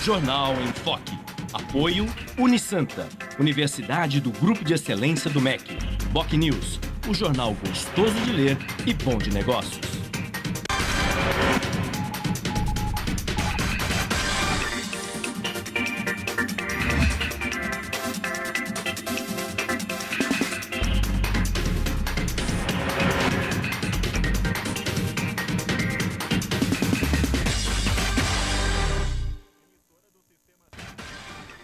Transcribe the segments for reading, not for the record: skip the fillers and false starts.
Jornal em Foque. Apoio Unisanta, Universidade do Grupo de Excelência do MEC. BocNews, o jornal gostoso de ler e bom de negócios.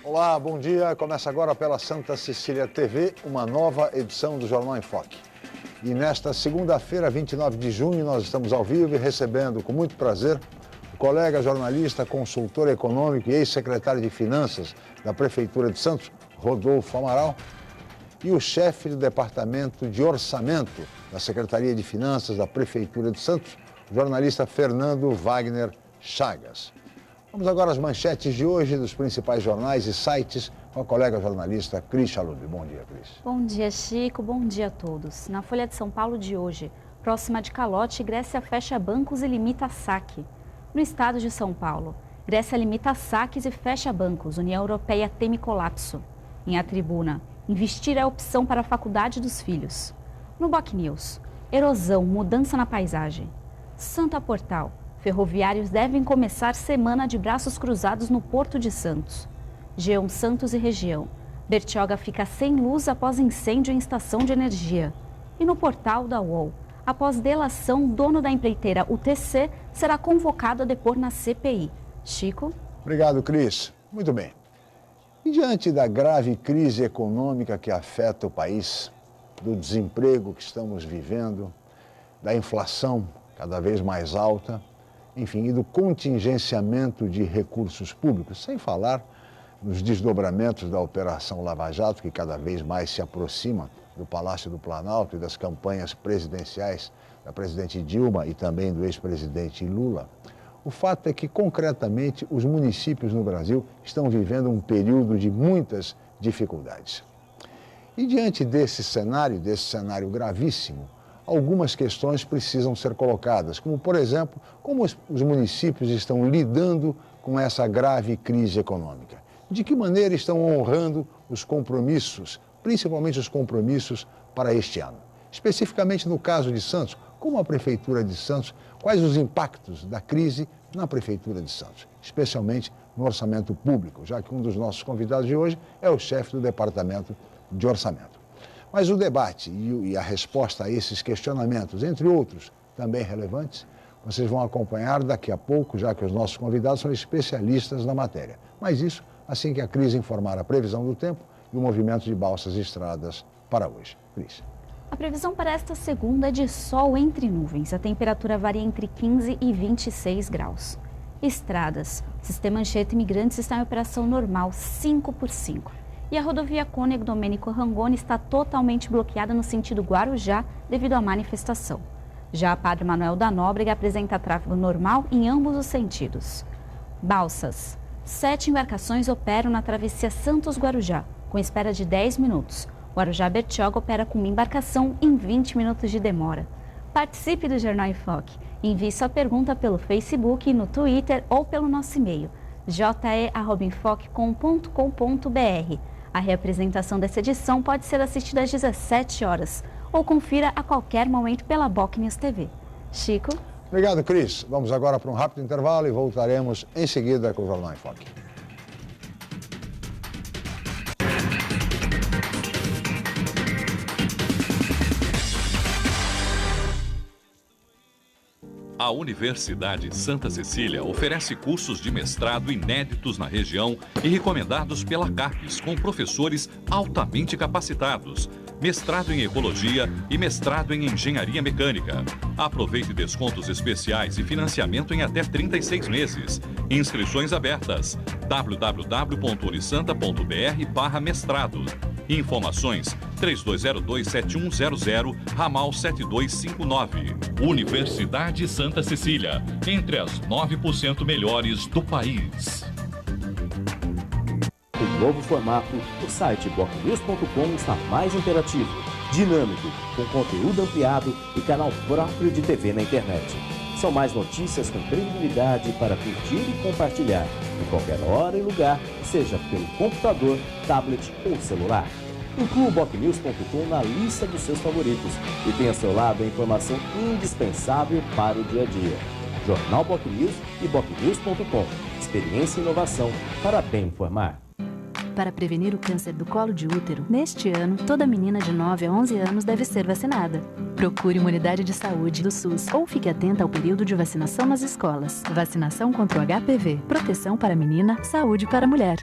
Olá, bom dia. Começa agora pela Santa Cecília TV, uma nova edição do Jornal em Foque. E nesta segunda-feira, 29 de junho, nós estamos ao vivo e recebendo com muito prazer o colega jornalista, consultor econômico e ex-secretário de Finanças da Prefeitura de Santos, Rodolfo Amaral, e o chefe do Departamento de Orçamento da Secretaria de Finanças da Prefeitura de Santos, o jornalista Fernando Wagner Chagas. Vamos agora às manchetes de hoje dos principais jornais e sites com a colega jornalista Cris Chalub. Bom dia, Cris. Bom dia, Chico. Bom dia a todos. Na Folha de São Paulo de hoje, próxima de calote, Grécia fecha bancos e limita saque. No estado de São Paulo, Grécia limita saques e fecha bancos. União Europeia teme colapso. Em A Tribuna, investir é a opção para a faculdade dos filhos. No BocNews, erosão, mudança na paisagem. Santa Portal. Ferroviários devem começar semana de braços cruzados no Porto de Santos. G1 Santos e região. Bertioga fica sem luz após incêndio em estação de energia. E no portal da UOL, após delação, dono da empreiteira UTC será convocado a depor na CPI. Chico? Obrigado, Cris. Muito bem. E diante da grave crise econômica que afeta o país, do desemprego que estamos vivendo, da inflação cada vez mais alta, enfim, e do contingenciamento de recursos públicos, sem falar nos desdobramentos da Operação Lava Jato, que cada vez mais se aproxima do Palácio do Planalto e das campanhas presidenciais da presidente Dilma e também do ex-presidente Lula. O fato é que, concretamente, os municípios no Brasil estão vivendo um período de muitas dificuldades. E diante desse cenário gravíssimo, algumas questões precisam ser colocadas, como, por exemplo, como os municípios estão lidando com essa grave crise econômica. De que maneira estão honrando os compromissos, principalmente os compromissos para este ano. Especificamente no caso de Santos, como a Prefeitura de Santos, quais os impactos da crise na Prefeitura de Santos, especialmente no orçamento público, já que um dos nossos convidados de hoje é o chefe do Departamento de Orçamento. Mas o debate e a resposta a esses questionamentos, entre outros também relevantes, vocês vão acompanhar daqui a pouco, já que os nossos convidados são especialistas na matéria. Mas isso assim que a Cris informar a previsão do tempo e o movimento de balsas e estradas para hoje. Cris. A previsão para esta segunda é de sol entre nuvens. A temperatura varia entre 15 e 26 graus. Estradas. O sistema Anchieta Imigrantes está em operação normal 5x5. E a rodovia Cônego Domênico Rangoni está totalmente bloqueada no sentido Guarujá devido à manifestação. Já a Padre Manuel da Nóbrega apresenta tráfego normal em ambos os sentidos. Balsas. 7 embarcações operam na travessia Santos-Guarujá, com espera de 10 minutos. Guarujá-Bertioga opera com uma embarcação em 20 minutos de demora. Participe do Jornal em Foque. Envie sua pergunta pelo Facebook, no Twitter ou pelo nosso e-mail, je@enfoque.com.br. A reapresentação dessa edição pode ser assistida às 17 horas ou confira a qualquer momento pela BocNews TV. Chico? Obrigado, Cris. Vamos agora para um rápido intervalo e voltaremos em seguida com o Jornal em Foque. A Universidade Santa Cecília oferece cursos de mestrado inéditos na região e recomendados pela CAPES, com professores altamente capacitados. Mestrado em Ecologia e mestrado em Engenharia Mecânica. Aproveite descontos especiais e financiamento em até 36 meses. Inscrições abertas. www.unisanta.br/mestrado. Informações 3202-7100, ramal 7259. Universidade Santa Cecília, entre as 9% melhores do país. Com o novo formato, o site BocNews.com está mais interativo, dinâmico, com conteúdo ampliado e canal próprio de TV na internet. São mais notícias com credibilidade para curtir e compartilhar, em qualquer hora e lugar, seja pelo computador, tablet ou celular. Inclua o BocNews.com na lista dos seus favoritos e tenha ao seu lado a informação indispensável para o dia a dia. Jornal BocNews e BocNews.com. Experiência e inovação para bem informar. Para prevenir o câncer do colo de útero, neste ano, toda menina de 9 a 11 anos deve ser vacinada. Procure uma unidade de saúde do SUS ou fique atenta ao período de vacinação nas escolas. Vacinação contra o HPV. Proteção para a menina, saúde para a mulher.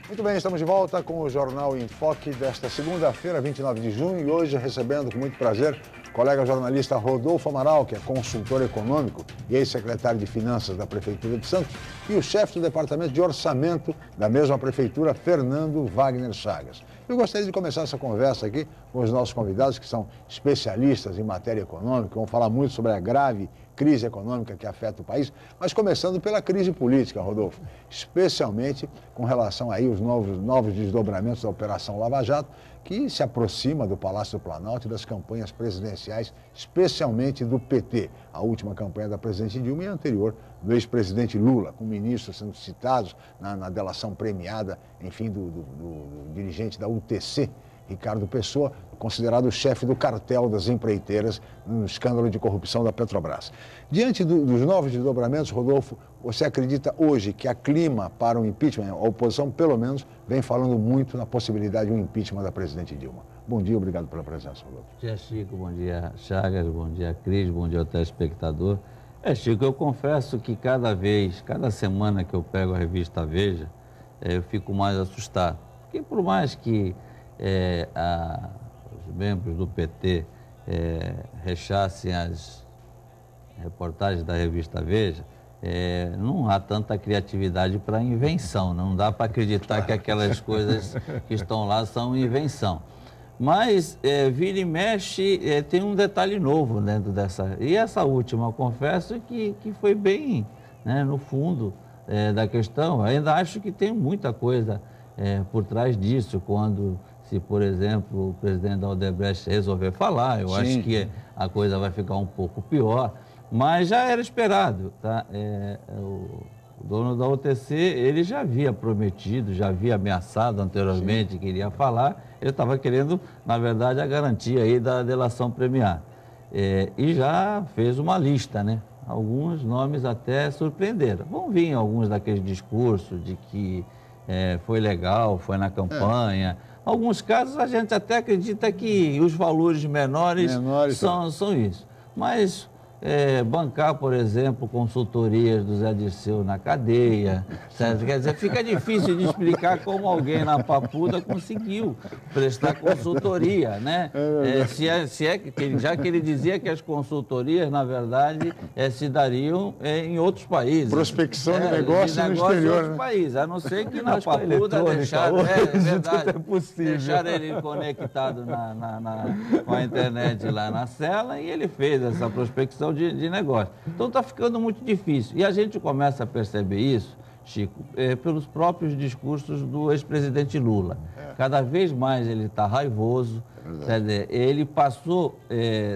Muito bem, estamos de volta com o Jornal em Foque desta segunda-feira, 29 de junho, e hoje recebendo com muito prazer o colega jornalista Rodolfo Amaral, que é consultor econômico e ex-secretário de Finanças da Prefeitura de Santos, e o chefe do Departamento de Orçamento da mesma Prefeitura, Fernando Wagner Chagas. Eu gostaria de começar essa conversa aqui com os nossos convidados, que são especialistas em matéria econômica, vão falar muito sobre a grave crise econômica que afeta o país, mas começando pela crise política, Rodolfo, especialmente com relação aí aos novos desdobramentos da Operação Lava Jato, que se aproxima do Palácio do Planalto e das campanhas presidenciais, especialmente do PT. A última campanha da presidente Dilma e a anterior do ex-presidente Lula, com ministros sendo citados na delação premiada, enfim, do dirigente da UTC, Ricardo Pessoa, considerado o chefe do cartel das empreiteiras no escândalo de corrupção da Petrobras. Diante dos novos desdobramentos, Rodolfo, você acredita hoje que há clima para um impeachment? A oposição, pelo menos, vem falando muito na possibilidade de um impeachment da presidente Dilma. Bom dia, obrigado pela presença, Rodolfo. Bom dia, Chico, bom dia, Chagas, bom dia, Cris, bom dia ao telespectador. Chico, eu confesso que cada semana que eu pego a revista Veja, eu fico mais assustado. Porque por mais que os membros do PT rechacem as reportagens da revista Veja, não há tanta criatividade para invenção, não dá para acreditar que aquelas coisas que estão lá são invenção. Mas vira e mexe, tem um detalhe novo dentro dessa. E essa última, eu confesso que foi bem, né, no fundo da questão. Ainda acho que tem muita coisa por trás disso, se, por exemplo, o presidente da Odebrecht resolver falar, eu acho que a coisa vai ficar um pouco pior, mas já era esperado, tá? O dono da UTC, ele já havia prometido, já havia ameaçado anteriormente que iria falar, ele estava querendo, na verdade, a garantia aí da delação premiada. E já fez uma lista, né? Alguns nomes até surpreenderam. Vão vir alguns daqueles discursos de que foi legal, foi na campanha. Alguns casos a gente até acredita que os valores menores são isso. Mas bancar, por exemplo, consultorias do Zé Dirceu na cadeia, certo? Quer dizer, fica difícil de explicar como alguém na Papuda conseguiu prestar consultoria, né? Já que ele dizia que as consultorias, na verdade, se dariam em outros países. Prospecção de negócio no exterior, em outros países, a não ser que na Papuda deixaram, deixaram ele conectado com a internet lá na cela e ele fez essa prospecção de negócio. Então está ficando muito difícil. E a gente começa a perceber isso, Chico, pelos próprios discursos do ex-presidente Lula. Cada vez mais ele está raivoso. Quer dizer, ele passou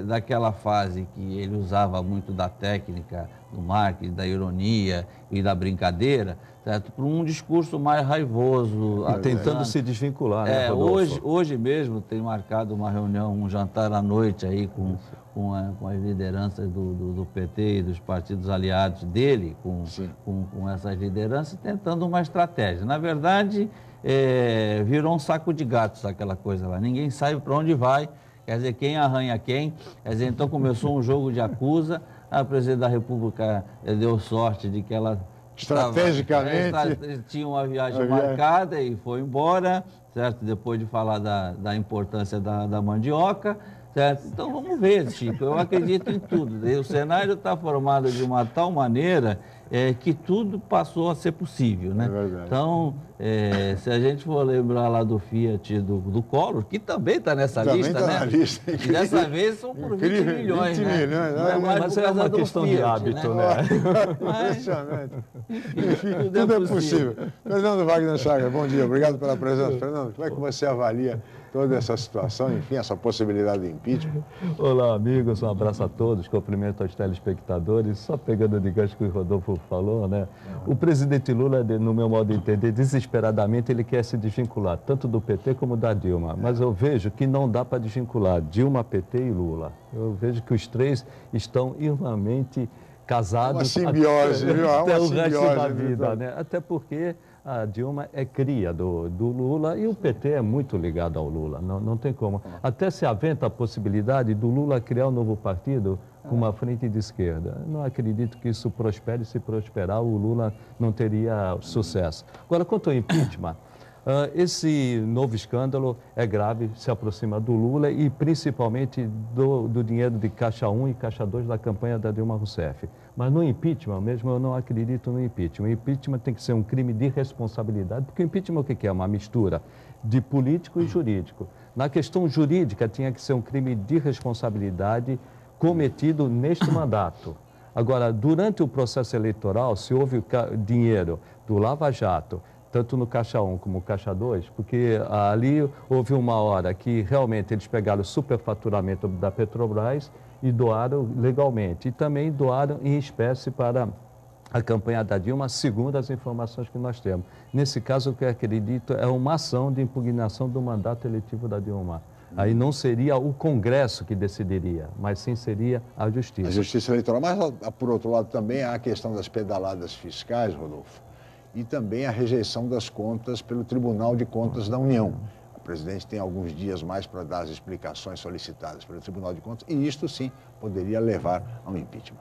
daquela fase que ele usava muito da técnica, do marketing, da ironia e da brincadeira, certo? Para um discurso mais raivoso. Tentando se desvincular, né, Rodolfo? Hoje mesmo tem marcado uma reunião, um jantar à noite aí com as lideranças do PT e dos partidos aliados dele, com essas lideranças, tentando uma estratégia. Na verdade, virou um saco de gatos aquela coisa lá. Ninguém sabe para onde vai, quer dizer, quem arranha quem. Quer dizer, então começou um jogo de acusa. A presidente da República deu sorte de que ela estrategicamente tinha uma viagem marcada e foi embora, certo? Depois de falar da importância da mandioca, certo? Então vamos ver, Chico, eu acredito em tudo. O cenário está formado de uma tal maneira que tudo passou a ser possível, né? É verdade. Então, se a gente for lembrar lá do Fiat do Collor, que também está nessa lista, tá né? Na lista. E dessa vez são por 20 milhões, 20 né? milhões, Não é mais mas por é causa uma do questão Fiat, de hábito, né? Impressionante. Enfim, tudo é possível. Fernando Wagner Chagas, bom dia, obrigado pela presença. Fernando, como é que você avalia toda essa situação, enfim, essa possibilidade de impeachment? Olá, amigos, um abraço a todos, cumprimento aos telespectadores. Só pegando de gancho que o Rodolfo falou, né? O presidente Lula, no meu modo de entender, desesperadamente ele quer se desvincular, tanto do PT como da Dilma. Mas eu vejo que não dá para desvincular Dilma, PT e Lula. Eu vejo que os três estão irmãmente casados. Uma simbiose, viu? Até o resto da vida, né? Até porque a Dilma é cria do Lula e o PT é muito ligado ao Lula, não tem como. Até se aventa a possibilidade do Lula criar um novo partido com uma frente de esquerda. Não acredito que isso prospere. Se prosperar, o Lula não teria sucesso. Agora, quanto ao impeachment, esse novo escândalo é grave, se aproxima do Lula e principalmente do dinheiro de Caixa 1 e Caixa 2 da campanha da Dilma Rousseff. Mas no impeachment mesmo, eu não acredito no impeachment. O impeachment tem que ser um crime de responsabilidade, porque o impeachment o que é? Uma mistura de político e jurídico. Na questão jurídica, tinha que ser um crime de responsabilidade cometido neste mandato. Agora, durante o processo eleitoral, se houve dinheiro do Lava Jato, tanto no Caixa 1 como no Caixa 2, porque ali houve uma hora que realmente eles pegaram o superfaturamento da Petrobras e doaram legalmente. E também doaram em espécie para a campanha da Dilma, segundo as informações que nós temos. Nesse caso, o que eu acredito é uma ação de impugnação do mandato eletivo da Dilma. Aí não seria o Congresso que decidiria, mas sim seria a Justiça. A Justiça Eleitoral. Mas, por outro lado, também há a questão das pedaladas fiscais, Rodolfo, e também a rejeição das contas pelo Tribunal de Contas da União. O presidente tem alguns dias mais para dar as explicações solicitadas pelo Tribunal de Contas, e isto sim poderia levar a um impeachment.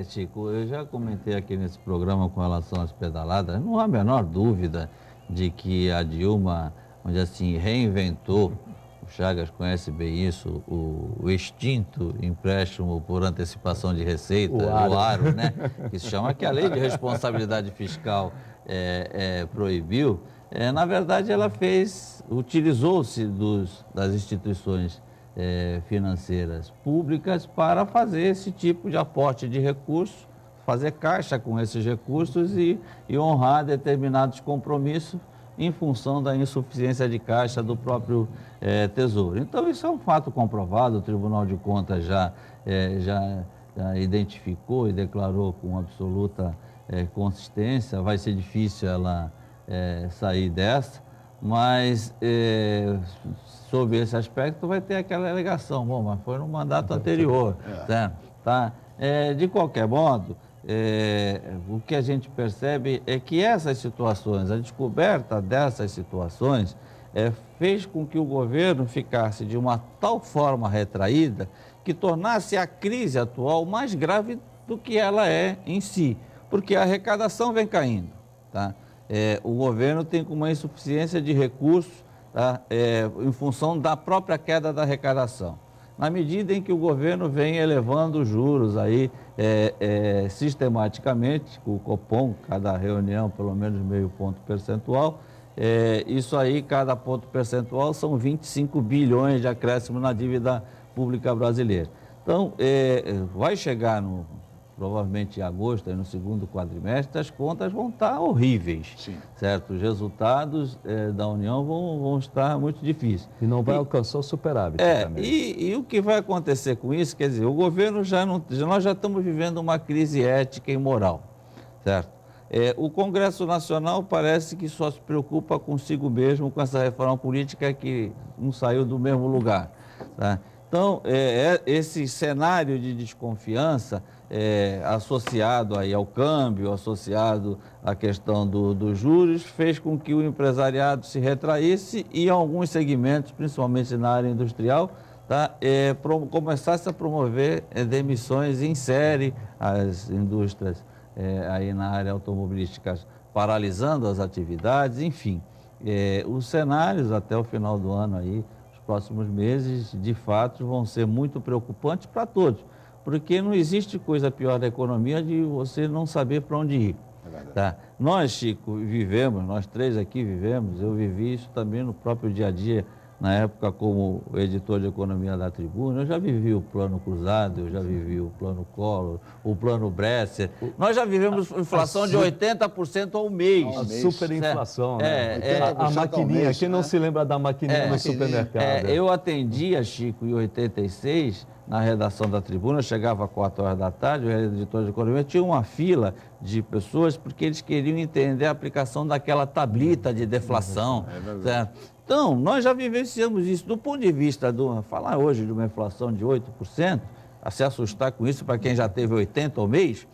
Chico, eu já comentei aqui nesse programa com relação às pedaladas, não há a menor dúvida de que a Dilma, onde assim, reinventou, o Chagas conhece bem isso, o extinto empréstimo por antecipação de receita, o ARO, né? Que se chama, que a lei de responsabilidade fiscal proibiu. Na verdade, ela utilizou-se das instituições financeiras públicas para fazer esse tipo de aporte de recursos, fazer caixa com esses recursos e honrar determinados compromissos em função da insuficiência de caixa do próprio Tesouro. Então, isso é um fato comprovado, o Tribunal de Contas já identificou e declarou com absoluta consistência. Vai ser difícil ela sair dessa, mas sobre esse aspecto vai ter aquela alegação. Bom, mas foi no mandato anterior, certo? Tá? De qualquer modo, o que a gente percebe é que essas situações, a descoberta dessas situações, fez com que o governo ficasse de uma tal forma retraída que tornasse a crise atual mais grave do que ela é em si, porque a arrecadação vem caindo, tá? O governo tem uma insuficiência de recursos, tá? Em função da própria queda da arrecadação. Na medida em que o governo vem elevando os juros aí, sistematicamente, com o Copom, cada reunião pelo menos meio ponto percentual, isso aí, cada ponto percentual, são 25 bilhões de acréscimo na dívida pública brasileira. Então, vai chegar provavelmente em agosto, aí no segundo quadrimestre, as contas vão estar horríveis, sim, certo? Os resultados da União vão estar muito difíceis. E não vai alcançar o superávit também. E o que vai acontecer com isso? Quer dizer, o governo nós já estamos vivendo uma crise ética e moral, certo? O Congresso Nacional parece que só se preocupa consigo mesmo com essa reforma política que não saiu do mesmo lugar, tá? Então, esse cenário de desconfiança associado aí ao câmbio, associado à questão dos juros, fez com que o empresariado se retraísse e alguns segmentos, principalmente na área industrial, tá, começasse a promover demissões em série, as indústrias aí na área automobilística paralisando as atividades, enfim. Os cenários até o final do ano aí, próximos meses, de fato, vão ser muito preocupantes para todos, porque não existe coisa pior da economia de você não saber para onde ir. Tá? Nós, Chico, vivemos, nós três aqui vivemos, eu vivi isso também no próprio dia a dia, na época como editor de economia da Tribuna, eu já vivi o Plano Cruzado, eu já vivi o Plano Collor, o Plano Bresser. Nós já vivemos inflação de 80% ao mês. A superinflação, né? A 80% maquininha, ao mês, quem não né? se lembra da maquininha no supermercado? Eu atendia, Chico, em 86, na redação da Tribuna, eu chegava às 4 horas da tarde, o editor de economia tinha uma fila de pessoas porque eles queriam entender a aplicação daquela tablita de deflação, certo? Então, nós já vivenciamos isso. Do ponto de vista falar hoje de uma inflação de 8%, a se assustar com isso para quem já teve 80 ao mês,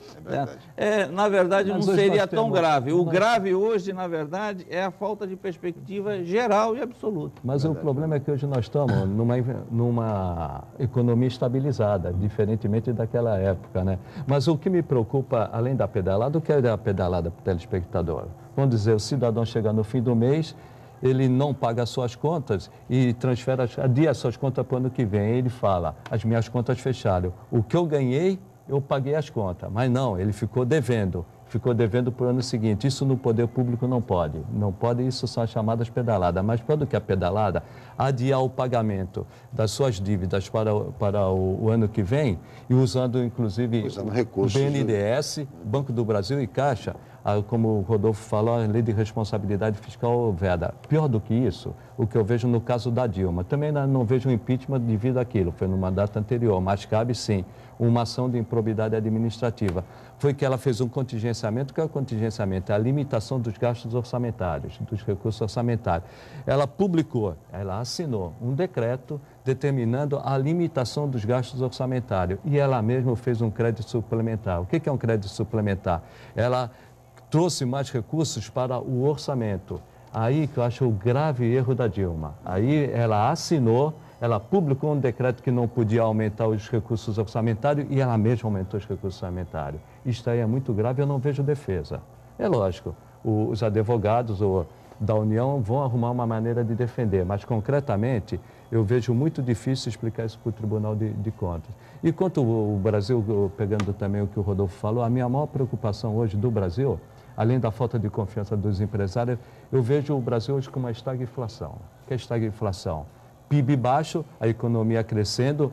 na verdade Mas não seria tão temos... grave. O grave hoje, na verdade, é a falta de perspectiva geral e absoluta. Mas o problema é que hoje nós estamos numa economia estabilizada, diferentemente daquela época, né? Mas o que me preocupa, além da pedalada, o que é a pedalada para o telespectador? Vamos dizer, o cidadão chega no fim do mês, ele não paga as suas contas e adia as suas contas para o ano que vem. Ele fala, as minhas contas fecharam. O que eu ganhei, eu paguei as contas. Mas não, ele ficou devendo para o ano seguinte. Isso no poder público não pode. Não pode, isso são as chamadas pedaladas. Mas quando que é pedalada? Adiar o pagamento das suas dívidas para o ano que vem e usando, inclusive, recursos, BNDES, Banco do Brasil e Caixa, como o Rodolfo falou, a lei de responsabilidade fiscal veda. Pior do que isso, o que eu vejo no caso da Dilma. Também não vejo um impeachment devido àquilo, foi no mandato anterior, mas cabe sim uma ação de improbidade administrativa. Foi que ela fez um contingenciamento, que é o contingenciamento? É a limitação dos gastos orçamentários, dos recursos orçamentários. Ela publicou, ela assinou um decreto determinando a limitação dos gastos orçamentários e ela mesma fez um crédito suplementar. O que é um crédito suplementar? Ela trouxe mais recursos para o orçamento. Aí que eu acho o grave erro da Dilma. Aí ela assinou, ela publicou um decreto que não podia aumentar os recursos orçamentários e ela mesma aumentou os recursos orçamentários. Isto aí é muito grave, eu não vejo defesa. É lógico, os advogados da União vão arrumar uma maneira de defender, mas concretamente eu vejo muito difícil explicar isso para o Tribunal de Contas. E quanto ao Brasil, pegando também o que o Rodolfo falou, a minha maior preocupação hoje do Brasil, além da falta de confiança dos empresários, eu vejo o Brasil hoje com uma estagflação. O que é estagflação? PIB baixo, a economia crescendo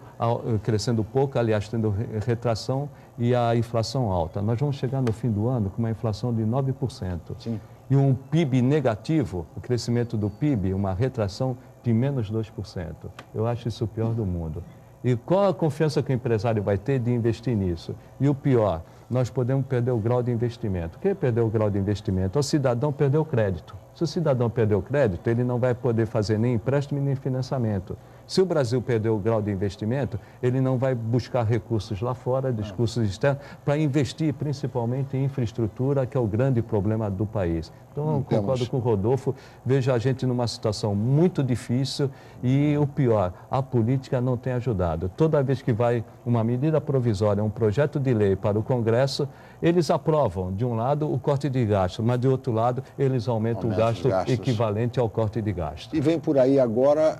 pouco, aliás, tendo retração e a inflação alta. Nós vamos chegar no fim do ano com uma inflação de 9%. Sim. E um PIB negativo, o crescimento do PIB, uma retração de menos 2%. Eu acho isso o pior do mundo. E qual a confiança que o empresário vai ter de investir nisso? E o pior, nós podemos perder o grau de investimento. O que é perder o grau de investimento? O cidadão perdeu o crédito. Se o cidadão perder o crédito, ele não vai poder fazer nem empréstimo nem financiamento. Se o Brasil perder o grau de investimento, ele não vai buscar recursos lá fora, recursos externos, para investir principalmente em infraestrutura, que é o grande problema do país. Então, eu concordo com o Rodolfo, vejo a gente numa situação muito difícil e o pior, a política não tem ajudado. Toda vez que vai uma medida provisória, um projeto de lei para o Congresso, eles aprovam, de um lado, o corte de gastos, mas, de outro lado, eles aumentam o gasto equivalente ao corte de gastos. E vem por aí agora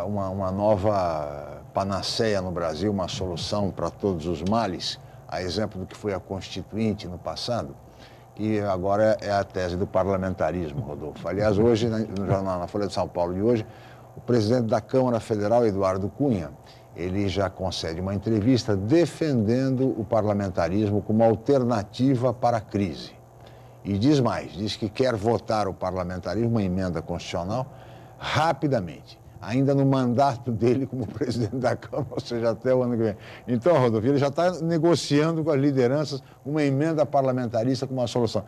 uma nova panaceia no Brasil, uma solução para todos os males, a exemplo do que foi a Constituinte no passado, e agora é a tese do parlamentarismo, Rodolfo. Aliás, hoje, no jornal, na Folha de São Paulo de hoje, o presidente da Câmara Federal, Eduardo Cunha, ele já concede uma entrevista defendendo o parlamentarismo como alternativa para a crise. E diz mais, diz que quer votar o parlamentarismo, uma emenda constitucional, rapidamente, ainda no mandato dele como presidente da Câmara, ou seja, até o ano que vem. Então, Rodolfo, ele já está negociando com as lideranças uma emenda parlamentarista com uma solução.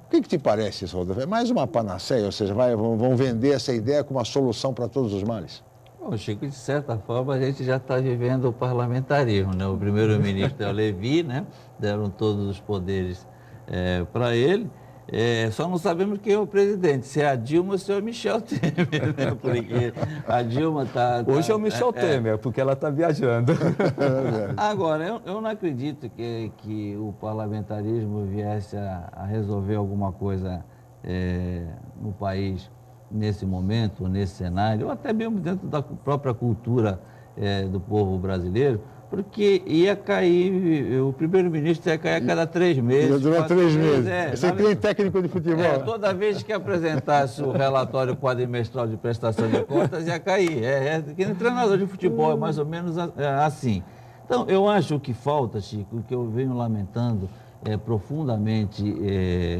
O que te parece isso, Rodolfo? É mais uma panaceia, ou seja, vão vender essa ideia como uma solução para todos os males? Bom, Chico, de certa forma, a gente já está vivendo o parlamentarismo, né? O primeiro-ministro é o Levi, né? Deram todos os poderes para ele. Só não sabemos quem é o presidente, se é a Dilma ou se é o Michel Temer, né? Porque a Dilma está... Hoje é o Michel Temer, porque ela está viajando. Agora, eu não acredito que o parlamentarismo viesse a resolver alguma coisa no país nesse momento, nesse cenário, ou até mesmo dentro da própria cultura do povo brasileiro, porque ia cair, o primeiro-ministro ia cair a cada 3 meses. Ia durar 3 meses. Você tem vez, técnico de futebol. Toda vez que apresentasse o relatório quadrimestral de prestação de contas, ia cair. Que no treinador de futebol é mais ou menos assim. Então, eu acho que falta, Chico, o que eu venho lamentando profundamente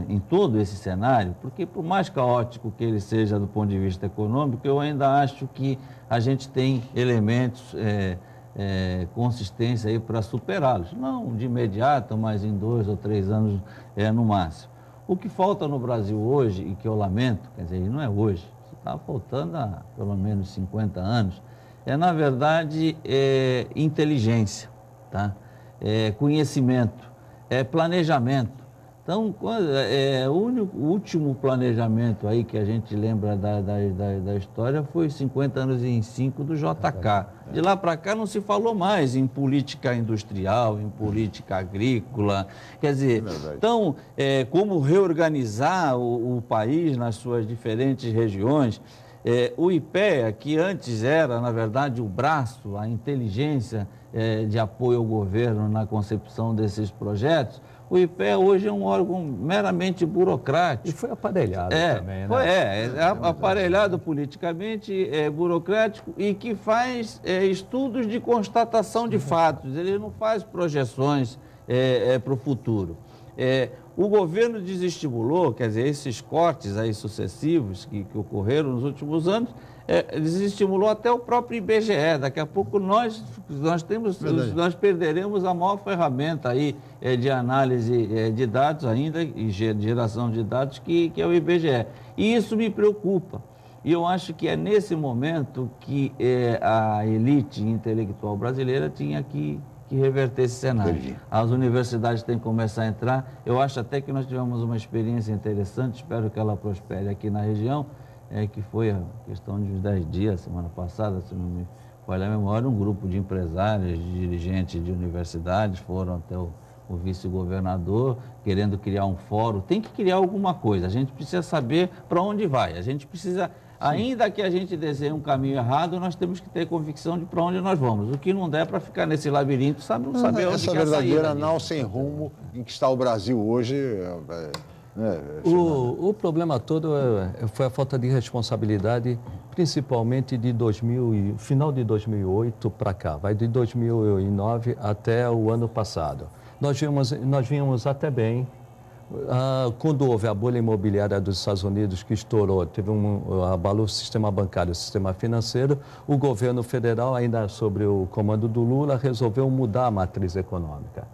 em todo esse cenário, porque por mais caótico que ele seja do ponto de vista econômico, eu ainda acho que a gente tem elementos, consistência aí para superá-los. Não de imediato, mas em 2 ou 3 anos no máximo. O que falta no Brasil hoje, e que eu lamento, quer dizer, não é hoje, está faltando há pelo menos 50 anos, na verdade, inteligência, tá? Conhecimento, planejamento. Então, o último planejamento aí que a gente lembra da história foi 50 anos em 5 do JK. De lá para cá não se falou mais em política industrial, em política agrícola. Quer dizer, então, como reorganizar o país nas suas diferentes regiões. O IPEA, que antes era, na verdade, o braço, a inteligência de apoio ao governo na concepção desses projetos, o IPEA hoje é um órgão meramente burocrático. E foi aparelhado também, né? Aparelhado politicamente, burocrático e que faz estudos de constatação de fatos. Ele não faz projeções para o futuro. O governo desestimulou, quer dizer, esses cortes aí sucessivos que ocorreram nos últimos anos, desestimulou até o próprio IBGE. Daqui a pouco nós perderemos a maior ferramenta aí de análise de dados ainda, e de geração de dados, que é o IBGE. E isso me preocupa. E eu acho que é nesse momento que a elite intelectual brasileira tinha que reverter esse cenário. Entendi. As universidades têm que começar a entrar. Eu acho até que nós tivemos uma experiência interessante, espero que ela prospere aqui na região, que foi a questão de uns 10 dias, semana passada, se não me falha a memória, um grupo de empresários, de dirigentes de universidades foram até o vice-governador querendo criar um fórum. Tem que criar alguma coisa, a gente precisa saber para onde vai, a gente precisa... Ainda que a gente desenhe um caminho errado, nós temos que ter convicção de para onde nós vamos. O que não der para ficar nesse labirinto, não saber onde essa que é a saída. Essa verdadeira nau sem rumo em que está o Brasil hoje. O problema todo foi a falta de responsabilidade, principalmente de final de 2008 para cá, vai de 2009 até o ano passado. Nós vínhamos até bem. Quando houve a bolha imobiliária dos Estados Unidos que estourou, teve abalou o sistema bancário, o sistema financeiro, o governo federal, ainda sobre o comando do Lula, resolveu mudar a matriz econômica.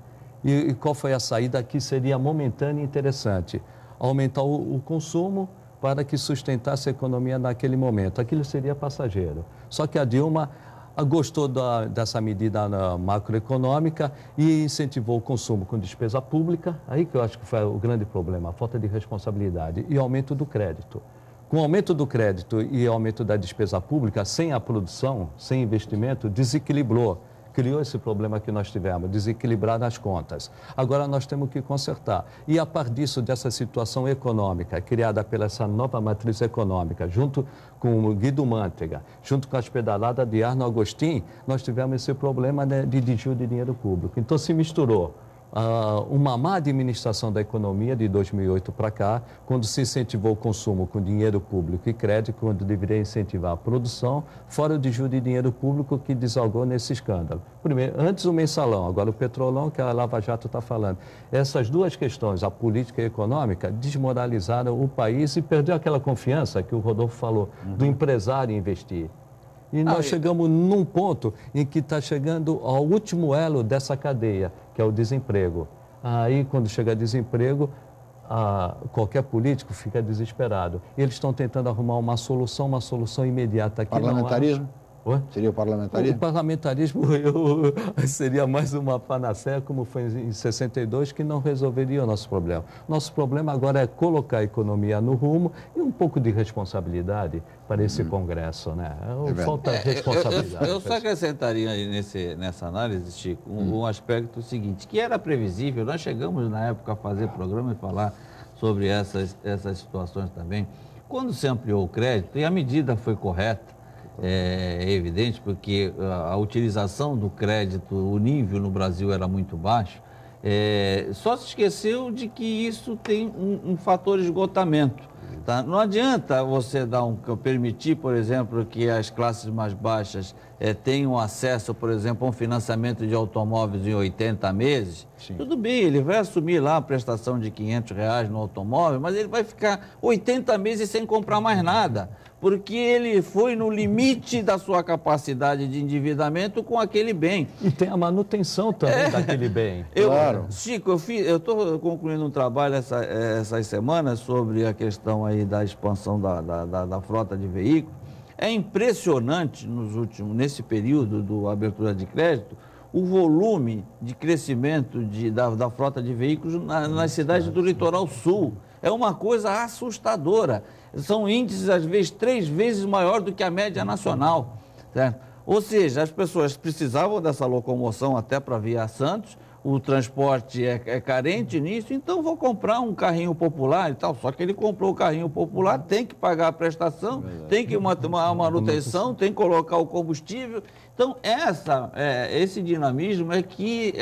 E qual foi a saída que seria momentânea e interessante? Aumentar o consumo para que sustentasse a economia naquele momento. Aquilo seria passageiro. Só que a Dilma gostou dessa medida macroeconômica e incentivou o consumo com despesa pública, aí que eu acho que foi o grande problema, a falta de responsabilidade e aumento do crédito. Com o aumento do crédito e aumento da despesa pública, sem a produção, sem investimento, desequilibrou. Criou esse problema que nós tivemos, desequilibrar as contas. Agora nós temos que consertar. E a par disso, dessa situação econômica, criada pela essa nova matriz econômica, junto com o Guido Mantega, junto com as pedaladas de Arno Agostinho, nós tivemos esse problema, né, de desvio de dinheiro público. Então se misturou uma má administração da economia de 2008 para cá, quando se incentivou o consumo com dinheiro público e crédito, quando deveria incentivar a produção, fora o desvio de dinheiro público que desalgou nesse escândalo. Primeiro, antes o mensalão, agora o petrolão, que a Lava Jato está falando. Essas duas questões, a política e a econômica, desmoralizaram o país e perdeu aquela confiança que o Rodolfo falou, do empresário investir. E nós chegamos num ponto em que está chegando ao último elo dessa cadeia, que é o desemprego. Aí, quando chega desemprego, qualquer político fica desesperado. E eles estão tentando arrumar uma solução imediata. Aqui parlamentarismo? Seria o parlamentarismo? O parlamentarismo seria mais uma panaceia, como foi em 62, que não resolveria o nosso problema. Nosso problema agora é colocar a economia no rumo e um pouco de responsabilidade para esse Congresso, né? Falta responsabilidade. Eu só acrescentaria nessa análise, Chico, um aspecto seguinte, que era previsível. Nós chegamos na época a fazer programa e falar sobre essas situações também. Quando se ampliou o crédito, e a medida foi correta, é evidente, porque a utilização do crédito, o nível no Brasil era muito baixo. Só se esqueceu de que isso tem um fator esgotamento. Tá? Não adianta você permitir, por exemplo, que as classes mais baixas tenham acesso, por exemplo, a um financiamento de automóveis em 80 meses. Sim. Tudo bem, ele vai assumir lá a prestação de R$500 no automóvel, mas ele vai ficar 80 meses sem comprar mais nada, porque ele foi no limite da sua capacidade de endividamento com aquele bem. E tem a manutenção também daquele bem. Claro. Chico, eu estou concluindo um trabalho essas semanas sobre a questão aí da expansão da frota de veículos. É impressionante nesse período da abertura de crédito, o volume de crescimento da frota de veículos nas cidades do litoral sul. É uma coisa assustadora. São índices, às vezes, 3 vezes maior do que a média nacional. Certo? Ou seja, as pessoas precisavam dessa locomoção até para vir a Santos, o transporte é carente nisso, então vou comprar um carrinho popular e tal. Só que ele comprou o carrinho popular, tem que pagar a prestação, tem que uma manutenção, tem que colocar o combustível. Então, esse dinamismo é que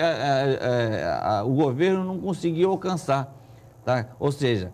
o governo não conseguiu alcançar. Tá? Ou seja,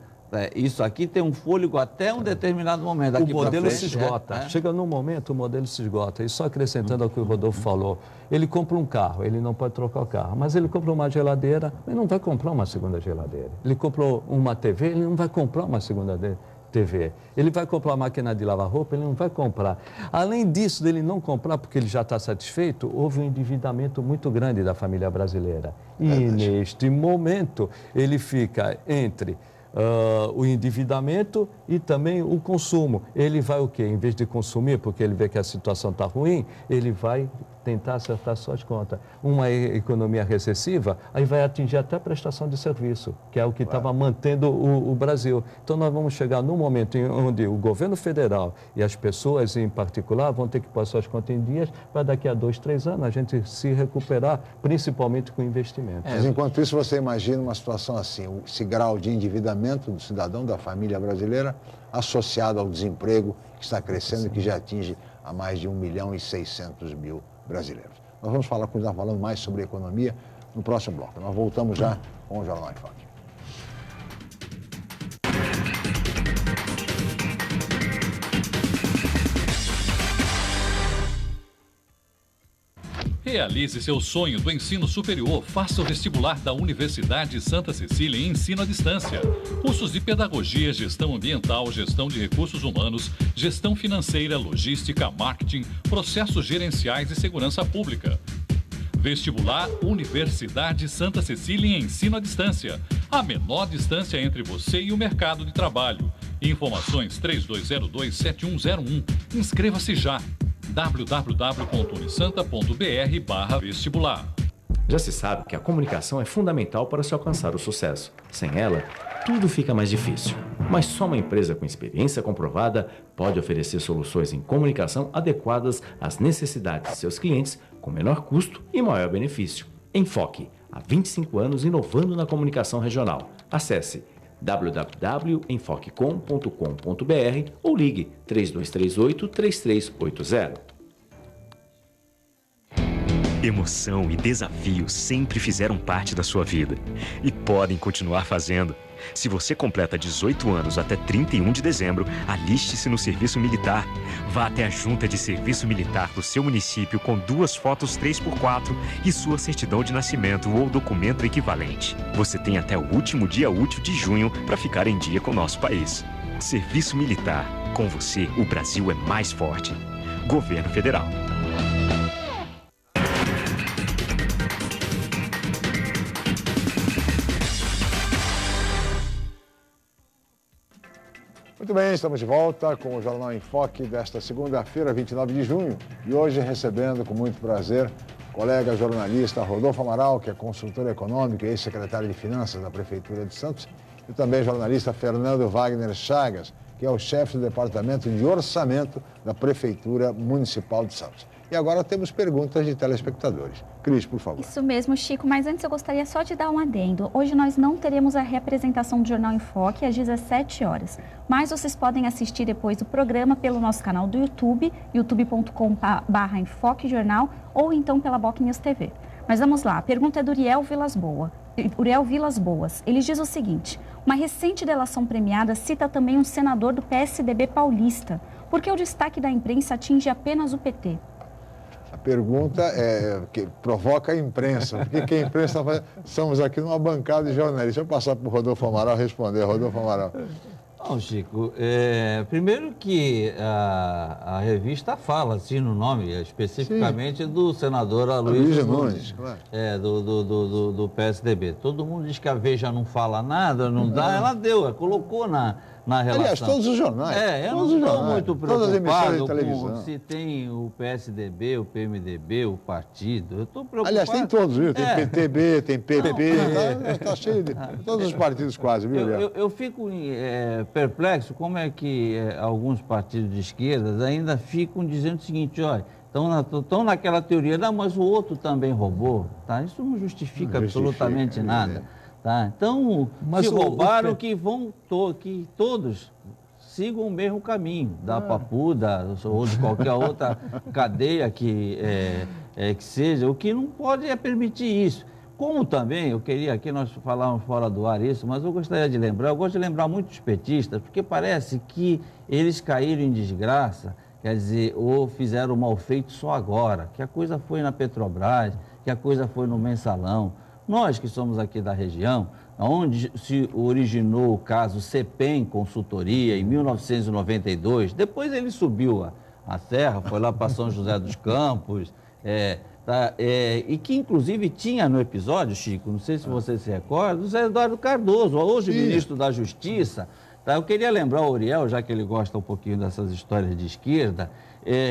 isso aqui tem um fôlego até um determinado momento. O modelo se esgota. Chega num momento, o modelo se esgota. E só acrescentando ao que o Rodolfo falou, ele compra um carro, ele não pode trocar o carro, mas ele compra uma geladeira, ele não vai comprar uma segunda geladeira. Ele comprou uma TV, ele não vai comprar uma segunda TV. Ele vai comprar uma máquina de lavar roupa, ele não vai comprar. Além disso, dele não comprar porque ele já está satisfeito, houve um endividamento muito grande da família brasileira. E neste momento, ele fica entre o endividamento e também o consumo. Ele vai o quê? Em vez de consumir, porque ele vê que a situação está ruim, ele vai tentar acertar suas contas. Uma economia recessiva, aí vai atingir até a prestação de serviço, que é o que estava mantendo o Brasil. Então, nós vamos chegar num momento onde o governo federal e as pessoas em particular vão ter que pôr suas contas em dias para daqui a 2, 3 anos a gente se recuperar, principalmente com investimento. Mas, enquanto isso, você imagina uma situação assim, esse grau de endividamento do cidadão, da família brasileira, associado ao desemprego que está crescendo e que já atinge a mais de 1.600.000 brasileiros. Nós vamos continuar falando mais sobre economia no próximo bloco. Nós voltamos já com o Jornal em Foque. Realize seu sonho do ensino superior. Faça o vestibular da Universidade Santa Cecília em ensino à distância. Cursos de pedagogia, gestão ambiental, gestão de recursos humanos, gestão financeira, logística, marketing, processos gerenciais e segurança pública. Vestibular Universidade Santa Cecília em ensino à distância. A menor distância entre você e o mercado de trabalho. Informações 3202-7101. Inscreva-se já. www.unisanta.br/vestibular. Já se sabe que a comunicação é fundamental para se alcançar o sucesso. Sem ela, tudo fica mais difícil. Mas só uma empresa com experiência comprovada pode oferecer soluções em comunicação adequadas às necessidades de seus clientes, com menor custo e maior benefício. Enfoque, há 25 anos inovando na comunicação regional. Acesse www.enfoquecom.com.br ou ligue 3238-3380. Emoção e desafio sempre fizeram parte da sua vida e podem continuar fazendo. Se você completa 18 anos até 31 de dezembro, aliste-se no serviço militar. Vá até a junta de serviço militar do seu município com 2 fotos 3x4 e sua certidão de nascimento ou documento equivalente. Você tem até o último dia útil de junho para ficar em dia com o nosso país. Serviço Militar. Com você, o Brasil é mais forte. Governo Federal. Muito bem, estamos de volta com o Jornal em Foque desta segunda-feira, 29 de junho. E hoje recebendo com muito prazer o colega jornalista Rodolfo Amaral, que é consultor econômico e ex-secretário de Finanças da Prefeitura de Santos, e também jornalista Fernando Wagner Chagas, que é o chefe do Departamento de Orçamento da Prefeitura Municipal de Santos. E agora temos perguntas de telespectadores. Cris, por favor. Isso mesmo, Chico, mas antes eu gostaria só de dar um adendo. Hoje nós não teremos a reapresentação do Jornal em Foque às 17 horas, mas vocês podem assistir depois do programa pelo nosso canal do YouTube, youtube.com/enfoquejornal, ou então pela Boc News TV. Mas vamos lá, a pergunta é do Uriel Vilas Boas. Ele diz o seguinte: uma recente delação premiada cita também um senador do PSDB paulista. Por que o destaque da imprensa atinge apenas o PT? A pergunta é que provoca a imprensa, porque quem a imprensa faz... Estamos aqui numa bancada de jornalistas. Deixa eu passar para o Rodolfo Amaral responder. Rodolfo Amaral. Não, Chico, primeiro que a revista fala, assim, no nome, especificamente do senador Aloysio Nunes, claro. Do PSDB. Todo mundo diz que a Veja não fala nada, não dá, ela colocou na relação. Aliás, todos os jornais. Eu não estou muito preocupado com se tem o PSDB, o PMDB, o partido. Eu estou preocupado. Aliás, tem todos, viu? Tem PTB, tem PP, está cheio de... Todos os partidos quase, viu, Léo? Eu fico perplexo como é que alguns partidos de esquerda ainda ficam dizendo o seguinte: olha, estão naquela teoria, não, mas o outro também roubou. Tá? Isso não justifica absolutamente nada. Tá? Então, mas se roubaram, que todos sigam o mesmo caminho, da Papuda ou de qualquer outra cadeia que seja. O que não pode é permitir isso. Como também, eu queria aqui, nós falávamos fora do ar isso, mas eu gostaria de lembrar, eu gosto de lembrar muitos petistas, porque parece que eles caíram em desgraça, quer dizer, ou fizeram mal feito só agora, que a coisa foi na Petrobras, que a coisa foi no Mensalão. Nós que somos aqui da região, onde se originou o caso CEPEM Consultoria, em 1992, depois ele subiu a serra, foi lá para São José dos Campos, e que inclusive tinha no episódio, Chico, não sei se você se recorda, o Zé Eduardo Cardoso, hoje ministro da Justiça. Tá? Eu queria lembrar o Uriel, já que ele gosta um pouquinho dessas histórias de esquerda,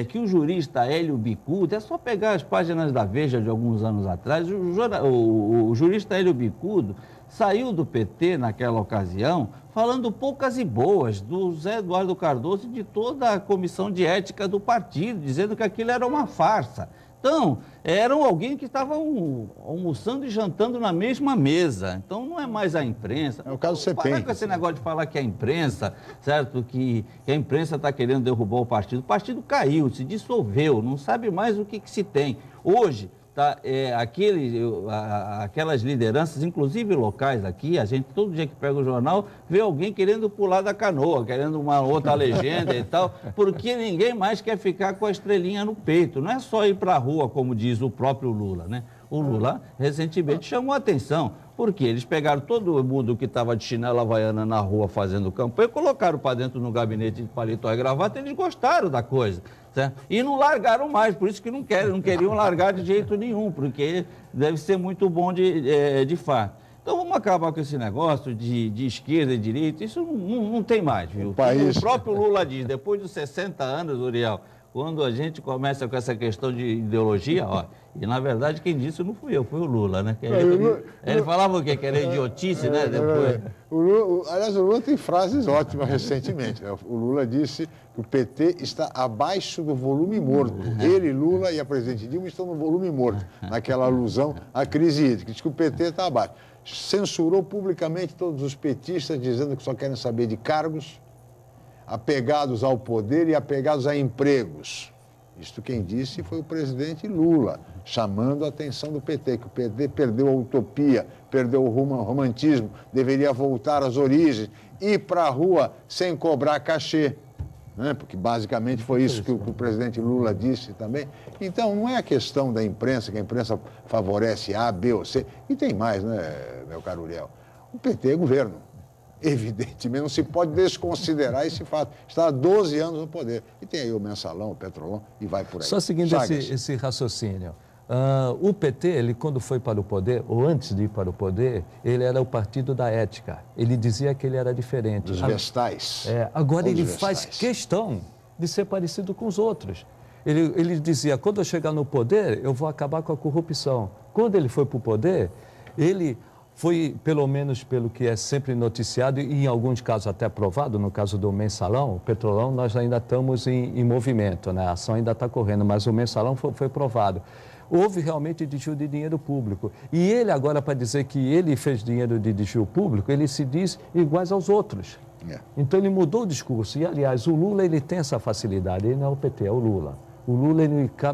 que o jurista Hélio Bicudo, é só pegar as páginas da Veja de alguns anos atrás, o jurista Hélio Bicudo saiu do PT naquela ocasião falando poucas e boas do Zé Eduardo Cardoso e de toda a comissão de ética do partido, dizendo que aquilo era uma farsa. Então, eram alguém que estavam almoçando e jantando na mesma mesa. Então, não é mais a imprensa. É o caso CEPEM. Parar com esse negócio de falar que a imprensa, certo? Que a imprensa está querendo derrubar o partido. O partido caiu, se dissolveu, não sabe mais o que se tem. Hoje, aquelas lideranças, inclusive locais aqui, a gente todo dia que pega o jornal, vê alguém querendo pular da canoa, querendo uma outra legenda e tal, porque ninguém mais quer ficar com a estrelinha no peito. Não é só ir para a rua, como diz o próprio Lula, né? O Lula recentemente chamou a atenção, porque eles pegaram todo mundo que estava de chinela havaiana na rua fazendo campanha, colocaram para dentro no gabinete de paletó e gravata, eles gostaram da coisa. Certo? E não largaram mais, por isso que não queriam largar de jeito nenhum, porque deve ser muito bom de fato. Então vamos acabar com esse negócio de esquerda e direita, isso não tem mais, viu? O próprio Lula diz, depois dos 60 anos, Uriel, quando a gente começa com essa questão de ideologia, e na verdade quem disse não fui eu, foi o Lula, né? Ele falava o quê? Que era idiotice, né? Depois... Aliás, o Lula tem frases ótimas recentemente. O Lula disse que o PT está abaixo do volume morto. Ele, Lula e a presidente Dilma estão no volume morto, naquela alusão à crise hídrica. Diz que o PT está abaixo. Censurou publicamente todos os petistas, dizendo que só querem saber de cargos, apegados ao poder e apegados a empregos. Isto quem disse foi o presidente Lula, chamando a atenção do PT, que o PT perdeu a utopia, perdeu o romantismo, deveria voltar às origens, ir para a rua sem cobrar cachê, né? Porque basicamente foi isso que o presidente Lula disse também. Então, não é a questão da imprensa, que a imprensa favorece A, B ou C, e tem mais, né, meu caro Uriel? O PT é governo. Evidentemente, não se pode desconsiderar esse fato. Está há 12 anos no poder. E tem aí o Mensalão, o Petrolão, e vai por aí. Só seguindo esse raciocínio. O PT, ele quando foi para o poder, ou antes de ir para o poder, ele era o partido da ética. Ele dizia que ele era diferente. Dos vestais. Agora ele faz questão de ser parecido com os outros. Ele dizia, quando eu chegar no poder, eu vou acabar com a corrupção. Quando ele foi para o poder, ele foi, pelo menos pelo que é sempre noticiado e em alguns casos até provado, no caso do Mensalão, o Petrolão, nós ainda estamos em movimento, né? A ação ainda está correndo, mas o Mensalão foi provado. Houve realmente desvio de dinheiro público. E ele agora, para dizer que ele fez dinheiro de desvio público, ele se diz iguais aos outros. Então ele mudou o discurso. E, aliás, o Lula ele tem essa facilidade, ele não é o PT, é o Lula. O Lula,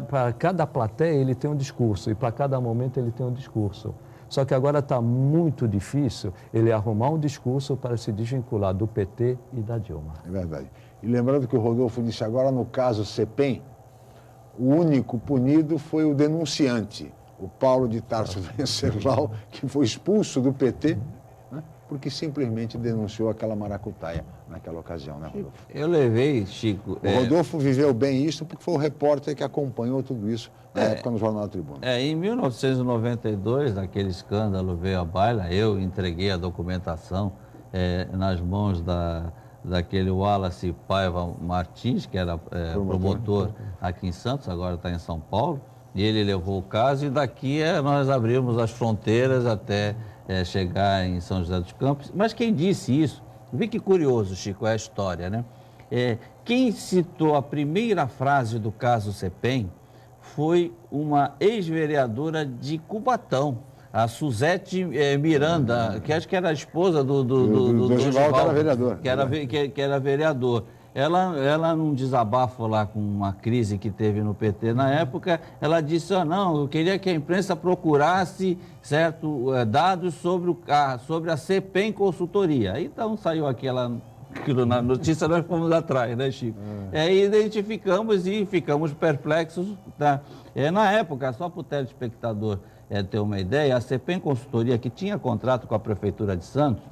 para cada plateia, ele tem um discurso e para cada momento ele tem um discurso. Só que agora está muito difícil ele arrumar um discurso para se desvincular do PT e da Dilma. É verdade. E lembrando que o Rodolfo disse agora, no caso CPEM, o único punido foi o denunciante, o Paulo de Tarso Venceslau, que foi expulso do PT, né, porque simplesmente denunciou aquela maracutaia naquela ocasião, né, Rodolfo? Eu levei, Chico... O Rodolfo viveu bem isso porque foi o repórter que acompanhou tudo isso na época no Jornal da Tribuna. Em 1992, naquele escândalo veio à baila, eu entreguei a documentação nas mãos daquele Wallace Paiva Martins, que era promotor aqui em Santos, agora está em São Paulo, e ele levou o caso e daqui nós abrimos as fronteiras até chegar em São José dos Campos. Mas quem disse isso, vê que curioso, Chico, é a história, né? Quem citou a primeira frase do caso CPEM foi uma ex-vereadora de Cubatão, a Suzete Miranda, que acho que era a esposa do Dorival, que era vereador. Ela, num desabafo lá com uma crise que teve no PT na época, ela disse, não, eu queria que a imprensa procurasse dados sobre a CPEM Consultoria. Aí, então saiu aquilo na notícia, nós fomos atrás, né, Chico? Aí identificamos e ficamos perplexos. Tá? Na época, só para o telespectador ter uma ideia, a CPEM Consultoria, que tinha contrato com a Prefeitura de Santos,